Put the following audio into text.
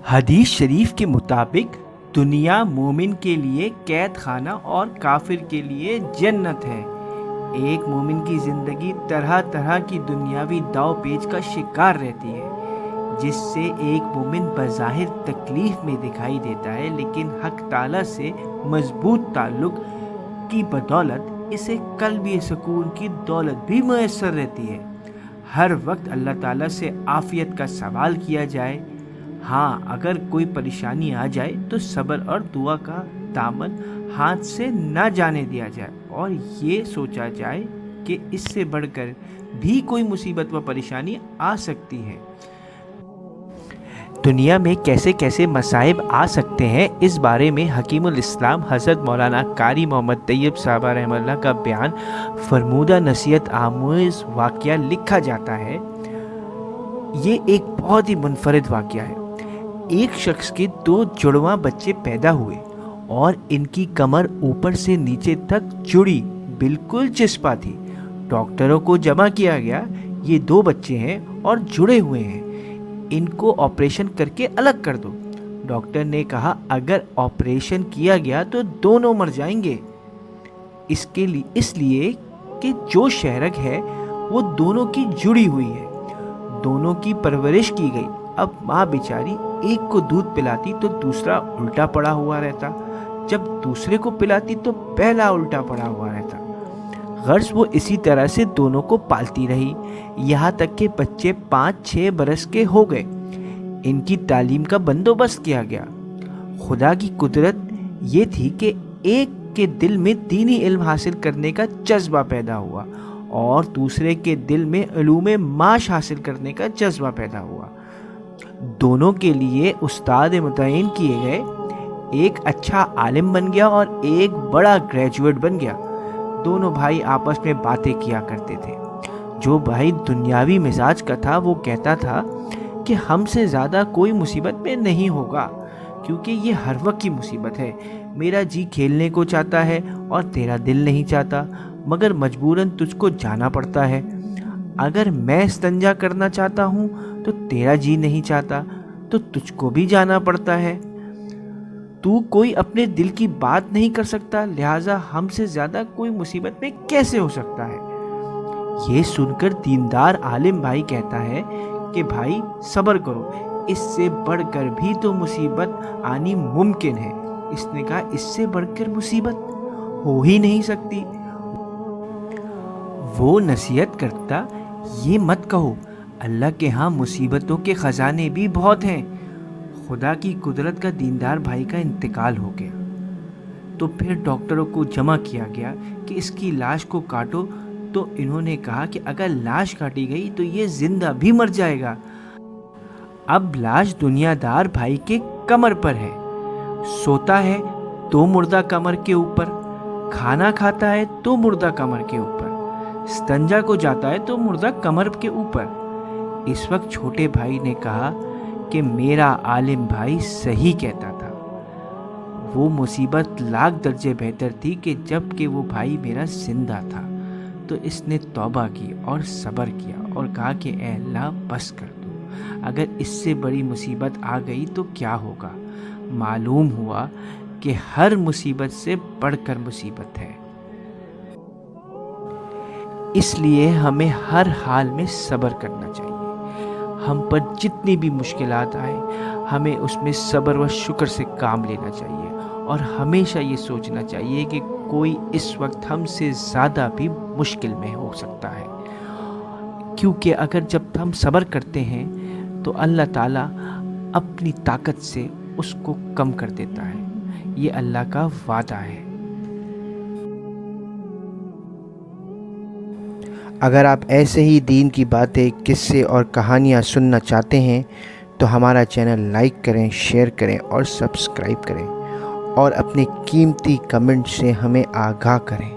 حدیث شریف کے مطابق دنیا مومن کے لیے قید خانہ اور کافر کے لیے جنت ہے۔ ایک مومن کی زندگی طرح طرح کی دنیاوی داؤ پیچ کا شکار رہتی ہے، جس سے ایک مومن بظاہر تکلیف میں دکھائی دیتا ہے، لیکن حق تعالیٰ سے مضبوط تعلق کی بدولت اسے قلبی سکون کی دولت بھی میسر رہتی ہے۔ ہر وقت اللہ تعالیٰ سے عافیت کا سوال کیا جائے۔ ہاں، اگر کوئی پریشانی آ جائے تو صبر اور دعا کا دامن ہاتھ سے نہ جانے دیا جائے، اور یہ سوچا جائے کہ اس سے بڑھ کر بھی کوئی مصیبت و پریشانی آ سکتی ہے۔ دنیا میں کیسے کیسے مصائب آ سکتے ہیں، اس بارے میں حکیم الاسلام حضرت مولانا قاری محمد طیب صاحب رحمہ اللہ کا بیان فرمودہ نصیحت آموز واقعہ لکھا جاتا ہے۔ یہ ایک بہت ہی منفرد واقعہ ہے۔ ایک شخص کے 2 جڑواں بچے پیدا ہوئے اور ان کی کمر اوپر سے نیچے تک جڑی بالکل چسپاں تھی۔ ڈاکٹروں کو جمع کیا گیا، یہ 2 بچے ہیں اور جڑے ہوئے ہیں، ان کو آپریشن کر کے الگ کر دو۔ ڈاکٹر نے کہا اگر آپریشن کیا گیا تو دونوں مر جائیں گے، اس لیے کہ جو شہرک ہے وہ دونوں کی جڑی ہوئی ہے، دونوں کی پرورش کی گئی۔ اب ماں بیچاری ایک کو دودھ پلاتی تو دوسرا الٹا پڑا ہوا رہتا، جب دوسرے کو پلاتی تو پہلا الٹا پڑا ہوا رہتا۔ غرض وہ اسی طرح سے دونوں کو پالتی رہی، یہاں تک کہ بچے 5-6 برس کے ہو گئے۔ ان کی تعلیم کا بندوبست کیا گیا۔ خدا کی قدرت یہ تھی کہ ایک کے دل میں دینی علم حاصل کرنے کا جذبہ پیدا ہوا اور دوسرے کے دل میں علوم معاش حاصل کرنے کا جذبہ پیدا ہوا۔ دونوں کے لیے استاد متعین کیے گئے، ایک اچھا عالم بن گیا اور ایک بڑا گریجویٹ بن گیا۔ دونوں بھائی آپس میں باتیں کیا کرتے تھے۔ جو بھائی دنیاوی مزاج کا تھا وہ کہتا تھا کہ ہم سے زیادہ کوئی مصیبت میں نہیں ہوگا، کیونکہ یہ ہر وقت کی مصیبت ہے۔ میرا جی کھیلنے کو چاہتا ہے اور تیرا دل نہیں چاہتا، مگر مجبوراً تجھ کو جانا پڑتا ہے۔ اگر میں استنجا کرنا چاہتا ہوں تو تیرا جی نہیں چاہتا، تو تجھ کو بھی جانا پڑتا ہے۔ تو کوئی اپنے دل کی بات نہیں کر سکتا، لہٰذا ہم سے زیادہ کوئی مصیبت میں کیسے ہو سکتا ہے؟ یہ سن کر دیندار عالم بھائی کہتا ہے کہ بھائی صبر کرو، اس سے بڑھ کر بھی تو مصیبت آنی ممکن ہے۔ اس نے کہا اس سے بڑھ کر مصیبت ہو ہی نہیں سکتی۔ وہ نصیحت کرتا، یہ مت کہو، اللہ کے ہاں مصیبتوں کے خزانے بھی بہت ہیں۔ خدا کی قدرت کا دیندار بھائی کا انتقال ہو گیا تو پھر ڈاکٹروں کو جمع کیا گیا کہ اس کی لاش کو کاٹو، تو انہوں نے کہا کہ اگر لاش کاٹی گئی تو یہ زندہ بھی مر جائے گا۔ اب لاش دنیا دار بھائی کے کمر پر ہے، سوتا ہے تو مردہ کمر کے اوپر، کھانا کھاتا ہے تو مردہ کمر کے اوپر، استنجا کو جاتا ہے تو مردہ کمر کے اوپر۔ اس وقت چھوٹے بھائی نے کہا کہ میرا عالم بھائی صحیح کہتا تھا، وہ مصیبت لاکھ درجے بہتر تھی کہ جب کہ وہ بھائی میرا زندہ تھا۔ تو اس نے توبہ کی اور صبر کیا اور کہا کہ اے اللہ بس کر دو، اگر اس سے بڑی مصیبت آ گئی تو کیا ہوگا؟ معلوم ہوا کہ ہر مصیبت سے بڑھ کر مصیبت ہے، اس لیے ہمیں ہر حال میں صبر کرنا چاہیے۔ ہم پر جتنی بھی مشکلات آئے، ہمیں اس میں صبر و شکر سے کام لینا چاہیے، اور ہمیشہ یہ سوچنا چاہیے کہ کوئی اس وقت ہم سے زیادہ بھی مشکل میں ہو سکتا ہے، کیونکہ اگر جب ہم صبر کرتے ہیں تو اللہ تعالیٰ اپنی طاقت سے اس کو کم کر دیتا ہے، یہ اللہ کا وعدہ ہے۔ اگر آپ ایسے ہی دین کی باتیں، قصے اور کہانیاں سننا چاہتے ہیں تو ہمارا چینل لائک کریں، شیئر کریں اور سبسکرائب کریں، اور اپنے قیمتی کمنٹ سے ہمیں آگاہ کریں۔